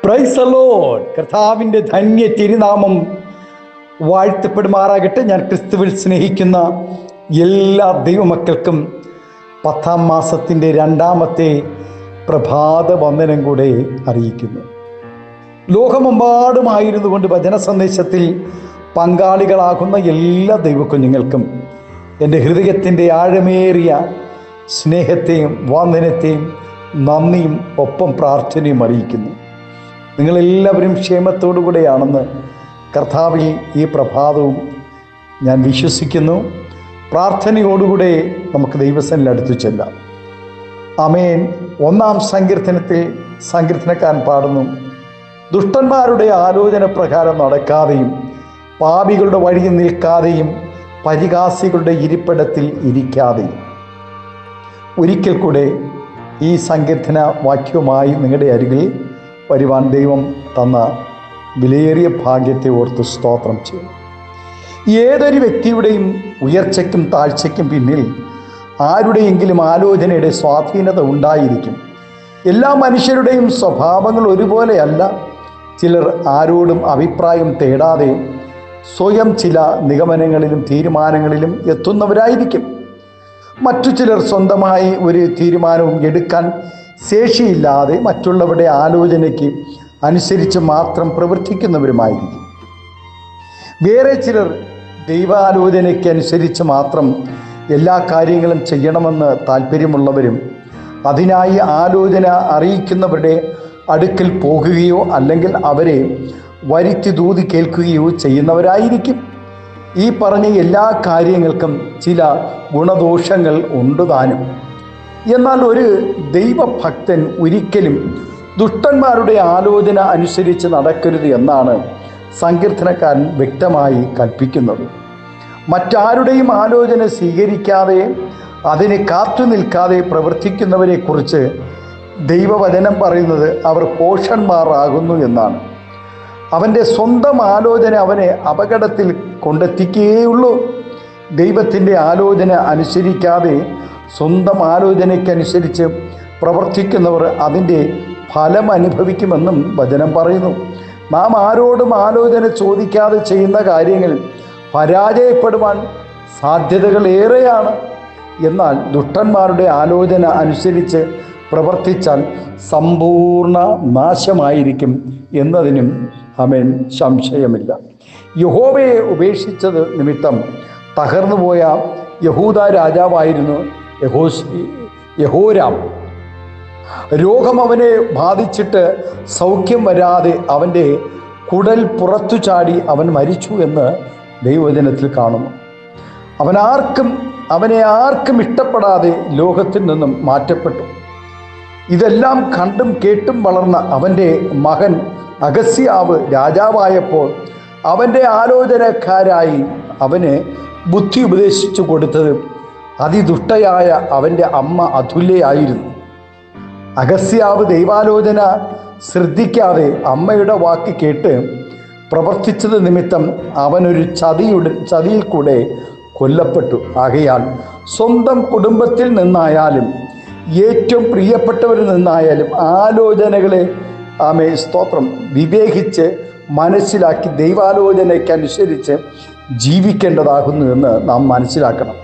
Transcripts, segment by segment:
Praise the Lord. കർത്താവിൻ്റെ ധന്യ തിരുനാമം വാഴ്ത്തപ്പെടുമാറാകട്ടെ. ഞാൻ ക്രിസ്തുവിൽ സ്നേഹിക്കുന്ന എല്ലാ ദൈവമക്കൾക്കും 10ാം മാസത്തിൻ്റെ 2ാമത്തെ പ്രഭാത വന്ദനം കൂടെ അറിയിക്കുന്നു. ലോകമെമ്പാടുമായിരുന്നു കൊണ്ട് വചന സന്ദേശത്തിൽ പങ്കാളികളാകുന്ന എല്ലാ ദൈവക്കുഞ്ഞുങ്ങൾക്കും എൻ്റെ ഹൃദയത്തിൻ്റെ ആഴമേറിയ സ്നേഹത്തെയും വന്ദനത്തെയും നന്ദിയും ഒപ്പം പ്രാർത്ഥനയും അറിയിക്കുന്നു. നിങ്ങളെല്ലാവരും ക്ഷേമത്തോടു കൂടെയാണെന്ന് കർത്താവിൽ ഈ പ്രഭാതവും ഞാൻ വിശ്വസിക്കുന്നു. പ്രാർത്ഥനയോടുകൂടെ നമുക്ക് ദൈവസന്നിധിയിൽ അടുത്തു ചെല്ലാം. ആമേൻ. 1-ാം സങ്കീർത്തനത്തിൽ സങ്കീർത്തനക്കാരൻ പാടുന്നു, ദുഷ്ടന്മാരുടെ ആലോചന പ്രകാരം നടക്കാതെയും പാപികളുടെ വഴിയിൽ നിൽക്കാതെയും പരിഹാസികളുടെ ഇരിപ്പിടത്തിൽ ഇരിക്കാതെയും. ഒരിക്കൽ കൂടെ ഈ സങ്കീർത്തന വാക്യവുമായി നിങ്ങളുടെ അരികിൽ വരുവാൻ ദൈവം തന്ന വിലയേറിയ ഭാഗ്യത്തെ ഓർത്ത് സ്തോത്രം ചെയ്യും. ഏതൊരു വ്യക്തിയുടെയും ഉയർച്ചയ്ക്കും താഴ്ചയ്ക്കും പിന്നിൽ ആരുടെയെങ്കിലും ആലോചനയുടെ സ്വാധീനത ഉണ്ടായിരിക്കും. എല്ലാ മനുഷ്യരുടെയും സ്വഭാവങ്ങൾ ഒരുപോലെയല്ല. ചിലർ ആരോടും അഭിപ്രായം തേടാതെ സ്വയം ചില നിഗമനങ്ങളിലും തീരുമാനങ്ങളിലും എത്തുന്നവരായിരിക്കും. മറ്റു ചിലർ സ്വന്തമായി ഒരു തീരുമാനവും എടുക്കാൻ ശേഷിയില്ലാതെ മറ്റുള്ളവരുടെ ആലോചനയ്ക്ക് അനുസരിച്ച് മാത്രം പ്രവർത്തിക്കുന്നവരുമായിരിക്കും. വേറെ ചിലർ ദൈവാലോചനയ്ക്ക് അനുസരിച്ച് മാത്രം എല്ലാ കാര്യങ്ങളും ചെയ്യണമെന്ന് താല്പര്യമുള്ളവരും അതിനായി ആലോചന അറിയിക്കുന്നവരുടെ അടുക്കൽ പോകുകയോ അല്ലെങ്കിൽ അവരെ വരുത്തി ദൂതി കേൾക്കുകയോ ചെയ്യുന്നവരായിരിക്കും. ഈ പറഞ്ഞ എല്ലാ കാര്യങ്ങൾക്കും ചില ഗുണദോഷങ്ങൾ ഉണ്ട് താനും. എന്നാൽ ഒരു ദൈവഭക്തൻ ഒരിക്കലും ദുഷ്ടന്മാരുടെ ആലോചന അനുസരിച്ച് നടക്കരുത് എന്നാണ് സങ്കീർത്തനക്കാരൻ വ്യക്തമായി കൽപ്പിക്കുന്നത്. മറ്റാരുടെയും ആലോചന സ്വീകരിക്കാതെ അതിന് കാത്തു നിൽക്കാതെ പ്രവർത്തിക്കുന്നവരെക്കുറിച്ച് ദൈവവചനം പറയുന്നത് അവർ ഭോഷന്മാരാകുന്നു എന്നാണ്. അവൻ്റെ സ്വന്തം ആലോചന അവനെ അപകടത്തിൽ കൊണ്ടെത്തിക്കുകയുള്ളൂ. ദൈവത്തിൻ്റെ ആലോചന അനുസരിക്കാതെ സ്വന്തം ആലോചനയ്ക്കനുസരിച്ച് പ്രവർത്തിക്കുന്നവർ അതിൻ്റെ ഫലം അനുഭവിക്കുമെന്നും വചനം പറയുന്നു. നാം ആരോടും ആലോചന ചോദിക്കാതെ ചെയ്യുന്ന കാര്യങ്ങൾ പരാജയപ്പെടുവാൻ സാധ്യതകൾ ഏറെയാണ്. എന്നാൽ ദുഷ്ടന്മാരുടെ ആലോചന അനുസരിച്ച് പ്രവർത്തിച്ചാൽ സമ്പൂർണ്ണ നാശമായിരിക്കും എന്നതിനും ആമേൻ സംശയമില്ല. യഹോവയെ ഉപേക്ഷിച്ചത് നിമിത്തം തകർന്നുപോയ യഹൂദ രാജാവായിരുന്നു യഹോരാം. രോഗം അവനെ ബാധിച്ചിട്ട് സൗഖ്യം വരാതെ അവൻ്റെ കുടൽ പുറത്തു ചാടി അവൻ മരിച്ചു എന്ന് ദൈവവചനത്തിൽ കാണുന്നു. അവനെ ആർക്കും ഇഷ്ടപ്പെടാതെ ലോകത്തിൽ നിന്നും മാറ്റപ്പെട്ടു. ഇതെല്ലാം കണ്ടും കേട്ടും വളർന്ന അവൻ്റെ മകൻ അഗസ്യാവ് രാജാവായപ്പോൾ അവൻ്റെ ആലോചനക്കാരായി അവന് ബുദ്ധി ഉപദേശിച്ചു കൊടുത്തത് അതിദുഷ്ടയായ അവൻ്റെ അമ്മ അതുല്യയായിരുന്നു. അഗസ്യാവ് ദൈവാലോചന ശ്രദ്ധിക്കാതെ അമ്മയുടെ വാക്ക് കേട്ട് പ്രവർത്തിച്ചത് നിമിത്തം അവനൊരു ചതിയിൽ കൂടെ കൊല്ലപ്പെട്ടു. ആകയാൽ സ്വന്തം കുടുംബത്തിൽ നിന്നായാലും ഏറ്റവും പ്രിയപ്പെട്ടവരിൽ നിന്നായാലും ആലോചനകളെ സ്തോത്രം വിവേകിച്ച് മനസ്സിലാക്കി ദൈവാലോചനയ്ക്കനുസരിച്ച് ജീവിക്കേണ്ടതാകുന്നു എന്ന് നാം മനസ്സിലാക്കണം.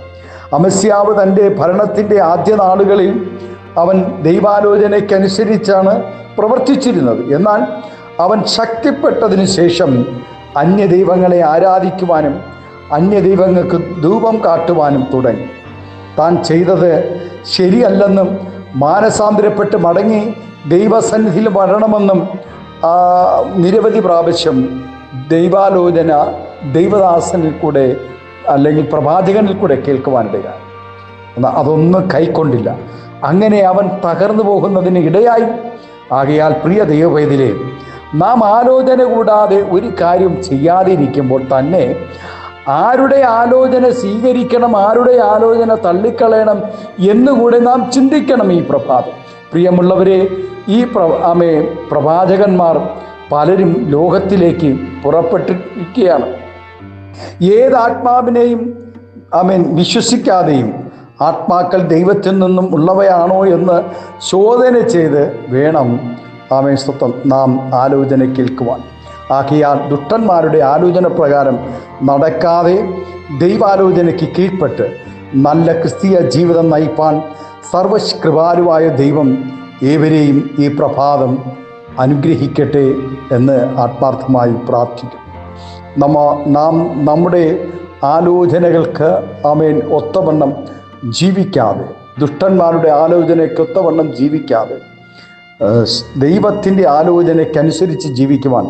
അമസ്യാവ് തൻ്റെ ഭരണത്തിൻ്റെ ആദ്യ നാളുകളിൽ അവൻ ദൈവാലോചനയ്ക്കനുസരിച്ചാണ് പ്രവർത്തിച്ചിരുന്നത്. എന്നാൽ അവൻ ശക്തിപ്പെട്ടതിന് ശേഷം അന്യദൈവങ്ങളെ ആരാധിക്കുവാനും അന്യദൈവങ്ങൾക്ക് ധൂപം കാട്ടുവാനും തുടങ്ങി. താൻ ചെയ്തത് ശരിയല്ലെന്നും മാനസാന്തരപ്പെട്ട് മടങ്ങി ദൈവസന്നിധിയിൽ വരണമെന്നും നിരവധി പ്രാവശ്യം ദൈവാലോചന ദൈവദാസനിൽ കൂടെ അല്ലെങ്കിൽ പ്രവാചകനിൽ കൂടെ കേൾക്കുവാനിടയായി. എന്നാൽ അതൊന്നും കൈക്കൊണ്ടില്ല. അങ്ങനെ അവൻ തകർന്നു പോകുന്നതിന് ഇടയായി. ആകയാൽ പ്രിയ ദൈവവേദിയിലെ നാം ആലോചന കൂടാതെ ഒരു കാര്യം ചെയ്യാതിരിക്കുമ്പോൾ തന്നെ ആരുടെ ആലോചന സ്വീകരിക്കണം, ആരുടെ ആലോചന തള്ളിക്കളയണം എന്നുകൂടെ നാം ചിന്തിക്കണം. ഈ പ്രഭാതം പ്രിയമുള്ളവരെ, ഈ പ്രവാചകന്മാർ പലരും ലോകത്തിലേക്ക് പുറപ്പെട്ടിരിക്കുകയാണ്. ഏതാത്മാവിനെയും വിശ്വസിക്കാതെയും ആത്മാക്കൾ ദൈവത്തിൽ നിന്നും ഉള്ളവയാണോ എന്ന് ശോധന ചെയ്ത് വേണം ആമേൻ സ്തോത്രം, നാം ആലോചന കേൾക്കുവാൻ. ആകയാൽ ദുഷ്ടന്മാരുടെ ആലോചന പ്രകാരം നടക്കാതെ ദൈവാലോചനയ്ക്ക് കീഴ്പ്പെട്ട് നല്ല ക്രിസ്തീയ ജീവിതം നയിപ്പാൻ സർവകൃപാലുവായ ദൈവം ഏവരെയും ഈ പ്രഭാതം അനുഗ്രഹിക്കട്ടെ എന്ന് ആത്മാർത്ഥമായി പ്രാർത്ഥിക്കും. നാം നമ്മുടെ ആലോചനകൾക്ക് ആമേൻ ഒത്തവണ്ണം ജീവിക്കാതെ, ദുഷ്ടന്മാരുടെ ആലോചനയ്ക്ക് ഒത്തവണ്ണം ജീവിക്കാതെ ദൈവത്തിൻ്റെ ആലോചനയ്ക്കനുസരിച്ച് ജീവിക്കുവാൻ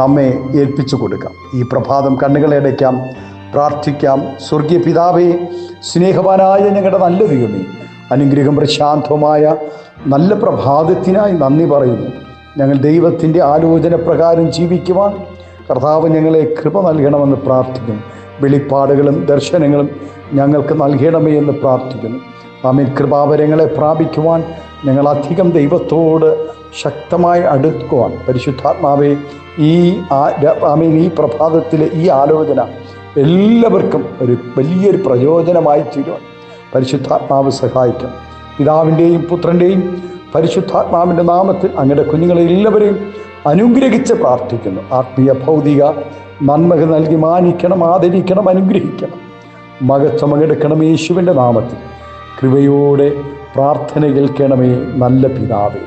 നമ്മെ ഏൽപ്പിച്ചു കൊടുക്കാം. ഈ പ്രഭാതം കണ്ണുകളടയ്ക്കാം, പ്രാർത്ഥിക്കാം. സ്വർഗീയ പിതാവേ, സ്നേഹവാനായ ഞങ്ങളുടെ നല്ല ദൈവമേ, അനുഗ്രഹം പ്രശാന്തമായ നല്ല പ്രഭാതത്തിനായി നന്ദി പറയുന്നു. ഞങ്ങൾ ദൈവത്തിൻ്റെ ആലോചന പ്രകാരം ജീവിക്കുവാൻ കർത്താവ് ഞങ്ങളെ കൃപ നൽകണമെന്ന് പ്രാർത്ഥിക്കുന്നു. വെളിപ്പാടുകളും ദർശനങ്ങളും ഞങ്ങൾക്ക് നൽകണമേ എന്ന് പ്രാർത്ഥിക്കുന്നു. ആമേൻ. കൃപാവരങ്ങളെ പ്രാപിക്കുവാൻ ഞങ്ങൾ അധികം ദൈവത്തോട് ശക്തമായി അടുക്കുവാൻ പരിശുദ്ധാത്മാവെ ഈ പ്രഭാതത്തിലെ ഈ ആലോചന എല്ലാവർക്കും ഒരു വലിയൊരു പ്രയോജനമായി തീരുവാൻ പരിശുദ്ധാത്മാവ് സഹായിക്കും. പിതാവിൻ്റെയും പുത്രൻ്റെയും പരിശുദ്ധാത്മാവിൻ്റെ നാമത്തിൽ അങ്ങയുടെ കുഞ്ഞുങ്ങളെ എല്ലാവരെയും അനുഗ്രഹിച്ച് പ്രാർത്ഥിക്കുന്നു. ആത്മീയ ഭൗതിക നന്മകൾ നൽകി മാനിക്കണം, ആദരിക്കണം, അനുഗ്രഹിക്കണം. മഹത്വമെടുക്കണം യേശുവിൻ്റെ നാമത്തിൽ. കൃപയോടെ പ്രാർത്ഥന കേൾക്കണമേ നല്ല പിതാവേ.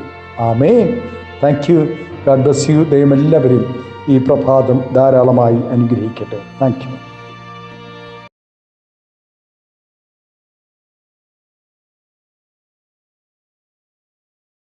ആമേൻ. Thank you. God bless you. ദൈവം എല്ലാവരെയും ഈ പ്രഭാതം ധാരാളമായി അനുഗ്രഹിക്കട്ടെ. Thank U.